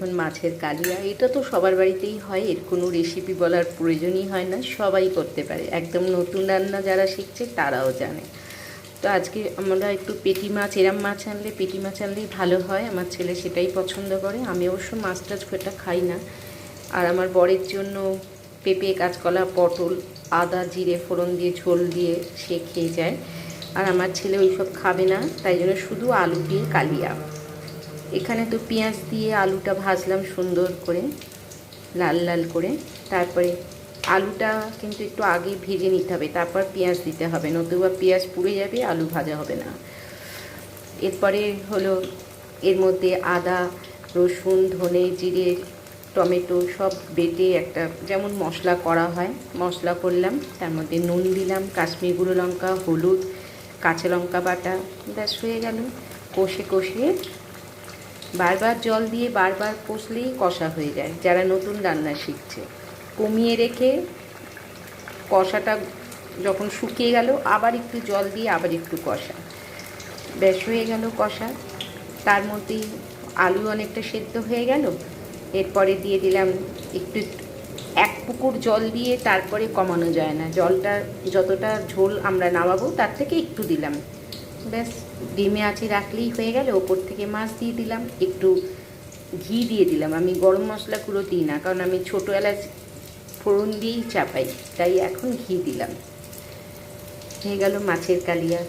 দেখুন মাছের কালিয়া, এটা তো সবার বাড়িতেই হয়, এর কোনো রেসিপি বলার প্রয়োজনই হয় না, সবাই করতে পারে, একদম নতুন রান্না যারা শিখছে তারাও জানে। তো আজকে আমরা একটু পেটি মাছ, এরম মাছ আনলে, পেটি মাছ আনলেই ভালো হয়, আমার ছেলে সেটাই পছন্দ করে। আমি অবশ্য মাছ টাছ খুব একটা খাই না। আর আমার বরের জন্য পেঁপে, কাঁচকলা, পটল, আদা জিরে ফোড়ন দিয়ে ঝোল দিয়ে সে খেয়ে যায়। আর আমার ছেলে ওইসব খাবে না, তাই জন্য শুধু আলু দিয়ে কালিয়া। এখানে তো পেঁয়াজ দিয়ে আলুটা ভাজলাম সুন্দর করে, লাল লাল করে। তারপরে আলুটা কিন্তু একটু আগে ভেজে নিতে হবে, তারপর পেঁয়াজ দিতে হবে, নতুবা পেঁয়াজ পুড়ে যাবে, আলু ভাজা হবে না। এরপরে হলো এর মধ্যে আদা, রসুন, ধনে, জিরে, টমেটো সব বেটে একটা যেমন মশলা করা হয় মশলা করলাম। তার মধ্যে নুন দিলাম, কাশ্মীর গুঁড়ো লঙ্কা, হলুদ, কাঁচা লঙ্কা বাটা, ব্যাস হয়ে গেল। কষে কষিয়ে বারবার জল দিয়ে বারবার কষলেই কষা হয়ে যায়, যারা নতুন রান্না শিখছে। কমিয়ে রেখে কষাটা যখন শুকিয়ে গেল আবার একটু জল দিয়ে আবার একটু কষা, ব্যাস হয়ে গেল কষা। তার মধ্যেই আলু অনেকটা সেদ্ধ হয়ে গেল। এরপরে দিয়ে দিলাম একটু, এক পুকুর জল দিয়ে তারপরে কমানো যায় না, জলটা যতটা ঝোল আমরা নামাবো তার থেকে একটু দিলাম, ব্যাস ডিমে আঁচে রাখলেই হয়ে গেল। ওপর থেকে মাছ দিয়ে দিলাম, একটু ঘি দিয়ে দিলাম। আমি গরম মশলা গুঁড়ো দিই না, কারণ আমি ছোটো এলাচ ফোড়ন দিয়েই চাপাই, তাই এখন ঘি দিলাম। হয়ে গেল মাছের কালিয়া।